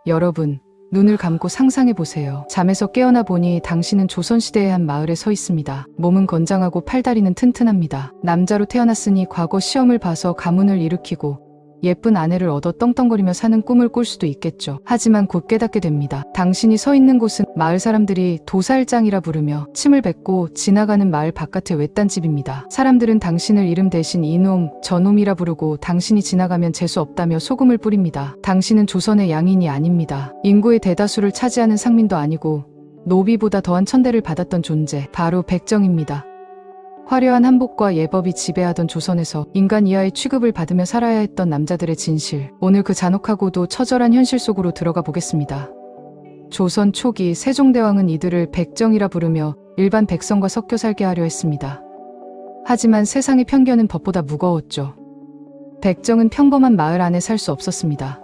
여러분, 눈을 감고 상상해 보세요. 잠에서 깨어나 보니 당신은 조선시대의 한 마을에 서 있습니다. 몸은 건장하고 팔다리는 튼튼합니다. 남자로 태어났으니 과거 시험을 봐서 가문을 일으키고 예쁜 아내를 얻어 떵떵거리며 사는 꿈을 꿀 수도 있겠죠. 하지만 곧 깨닫게 됩니다. 당신이 서 있는 곳은 마을 사람들이 도살장이라 부르며 침을 뱉고 지나가는 마을 바깥의 외딴 집입니다. 사람들은 당신을 이름 대신 이놈, 저놈이라 부르고 당신이 지나가면 재수 없다며 소금을 뿌립니다. 당신은 조선의 양인이 아닙니다. 인구의 대다수를 차지하는 상민도 아니고 노비보다 더한 천대를 받았던 존재, 바로 백정입니다. 화려한 한복과 예법이 지배하던 조선에서 인간 이하의 취급을 받으며 살아야 했던 남자들의 진실. 오늘 그 잔혹하고도 처절한 현실 속으로 들어가 보겠습니다. 조선 초기 세종대왕은 이들을 백정이라 부르며 일반 백성과 섞여 살게 하려 했습니다. 하지만 세상의 편견은 법보다 무거웠죠. 백정은 평범한 마을 안에 살 수 없었습니다.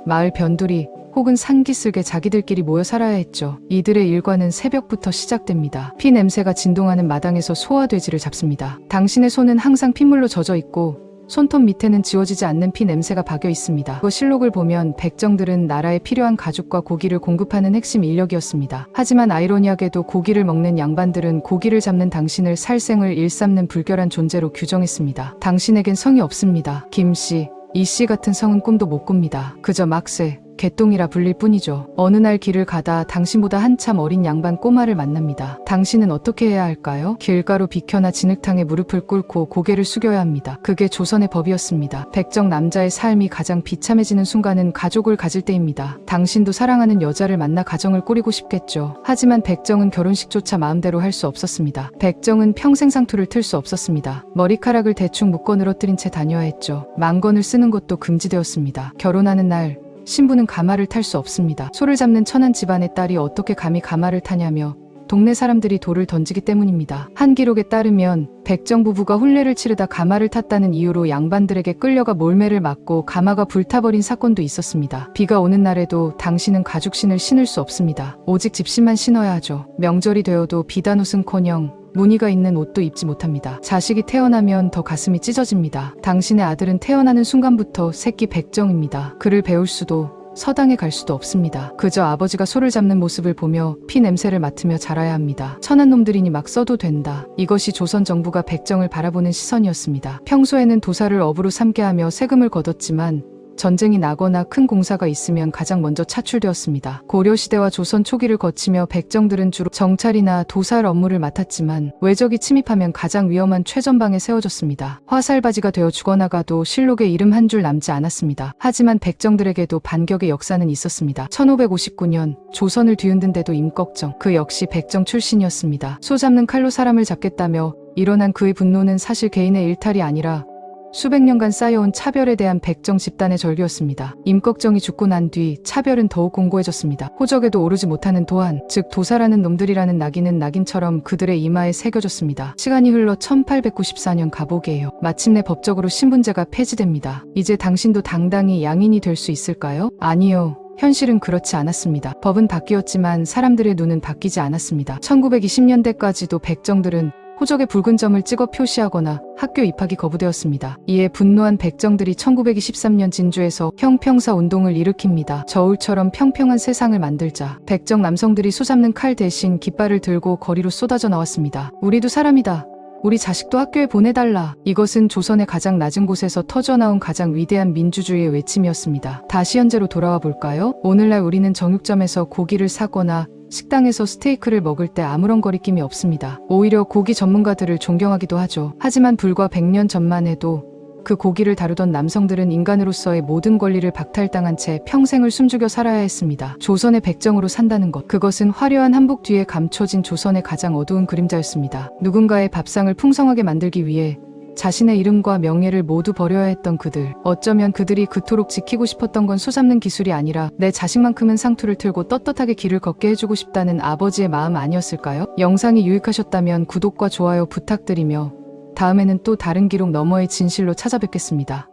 마을 변두리 혹은 산기슭에 자기들끼리 모여 살아야 했죠. 이들의 일과는 새벽부터 시작됩니다. 피 냄새가 진동하는 마당에서 소와 돼지를 잡습니다. 당신의 손은 항상 핏물로 젖어 있고 손톱 밑에는 지워지지 않는 피 냄새가 박여 있습니다. 그 실록을 보면 백정들은 나라에 필요한 가죽과 고기를 공급하는 핵심 인력이었습니다. 하지만 아이러니하게도 고기를 먹는 양반들은 고기를 잡는 당신을 살생을 일삼는 불결한 존재로 규정했습니다. 당신에겐 성이 없습니다. 김씨, 이씨 같은 성은 꿈도 못 꿉니다. 그저 막새, 개똥이라 불릴 뿐이죠. 어느 날 길을 가다 당신보다 한참 어린 양반 꼬마를 만납니다. 당신은 어떻게 해야 할까요? 길가로 비켜나 진흙탕에 무릎을 꿇고 고개를 숙여야 합니다. 그게 조선의 법이었습니다. 백정 남자의 삶이 가장 비참해지는 순간은 가족을 가질 때입니다. 당신도 사랑하는 여자를 만나 가정을 꾸리고 싶겠죠. 하지만 백정은 결혼식조차 마음대로 할 수 없었습니다. 백정은 평생 상투를 틀 수 없었습니다. 머리카락을 대충 묶어 늘어뜨린 채 다녀야 했죠. 망건을 쓰는 것도 금지되었습니다. 결혼하는 날 신부는 가마를 탈 수 없습니다. 소를 잡는 천한 집안의 딸이 어떻게 감히 가마를 타냐며 동네 사람들이 돌을 던지기 때문입니다. 한 기록에 따르면 백정 부부가 혼례를 치르다 가마를 탔다는 이유로 양반들에게 끌려가 몰매를 맞고 가마가 불타버린 사건도 있었습니다. 비가 오는 날에도 당신은 가죽신을 신을 수 없습니다. 오직 집신만 신어야 하죠. 명절이 되어도 비단옷은커녕 무늬가 있는 옷도 입지 못합니다. 자식이 태어나면 더 가슴이 찢어집니다. 당신의 아들은 태어나는 순간부터 새끼 백정입니다. 그를 배울 수도 서당에 갈 수도 없습니다. 그저 아버지가 소를 잡는 모습을 보며 피 냄새를 맡으며 자라야 합니다. 천한 놈들이니 막 써도 된다. 이것이 조선 정부가 백정을 바라보는 시선이었습니다. 평소에는 도살을 업으로 삼게 하며 세금을 걷었지만 전쟁이 나거나 큰 공사가 있으면 가장 먼저 차출되었습니다. 고려시대와 조선 초기를 거치며 백정들은 주로 정찰이나 도살 업무를 맡았지만 외적이 침입하면 가장 위험한 최전방에 세워졌습니다. 화살바지가 되어 죽어나가도 실록에 이름 한 줄 남지 않았습니다. 하지만 백정들에게도 반격의 역사는 있었습니다. 1559년 조선을 뒤흔든 데도 임꺽정, 그 역시 백정 출신이었습니다. 소 잡는 칼로 사람을 잡겠다며 일어난 그의 분노는 사실 개인의 일탈이 아니라 수백 년간 쌓여온 차별에 대한 백정 집단의 절규였습니다. 임꺽정이 죽고 난 뒤 차별은 더욱 공고해졌습니다. 호적에도 오르지 못하는 도한, 즉 도살하는 놈들이라는 낙인은 낙인처럼 그들의 이마에 새겨졌습니다. 시간이 흘러 1894년 가보게예요. 마침내 법적으로 신분제가 폐지됩니다. 이제 당신도 당당히 양인이 될 수 있을까요? 아니요. 현실은 그렇지 않았습니다. 법은 바뀌었지만 사람들의 눈은 바뀌지 않았습니다. 1920년대까지도 백정들은 호적에 붉은 점을 찍어 표시하거나 학교 입학이 거부되었습니다. 이에 분노한 백정들이 1923년 진주에서 형평사 운동을 일으킵니다. 저울처럼 평평한 세상을 만들자. 백정 남성들이 소 잡는 칼 대신 깃발을 들고 거리로 쏟아져 나왔습니다. 우리도 사람이다. 우리 자식도 학교에 보내달라. 이것은 조선의 가장 낮은 곳에서 터져나온 가장 위대한 민주주의의 외침이었습니다. 다시 현재로 돌아와 볼까요? 오늘날 우리는 정육점에서 고기를 사거나 식당에서 스테이크를 먹을 때 아무런 거리낌이 없습니다. 오히려 고기 전문가들을 존경하기도 하죠. 하지만 불과 100년 전만 해도 그 고기를 다루던 남성들은 인간으로서의 모든 권리를 박탈당한 채 평생을 숨죽여 살아야 했습니다. 조선의 백정으로 산다는 것, 그것은 화려한 한복 뒤에 감춰진 조선의 가장 어두운 그림자였습니다. 누군가의 밥상을 풍성하게 만들기 위해 자신의 이름과 명예를 모두 버려야 했던 그들. 어쩌면 그들이 그토록 지키고 싶었던 건 소 잡는 기술이 아니라 내 자식만큼은 상투를 틀고 떳떳하게 길을 걷게 해주고 싶다는 아버지의 마음 아니었을까요? 영상이 유익하셨다면 구독과 좋아요 부탁드리며 다음에는 또 다른 기록 너머의 진실로 찾아뵙겠습니다.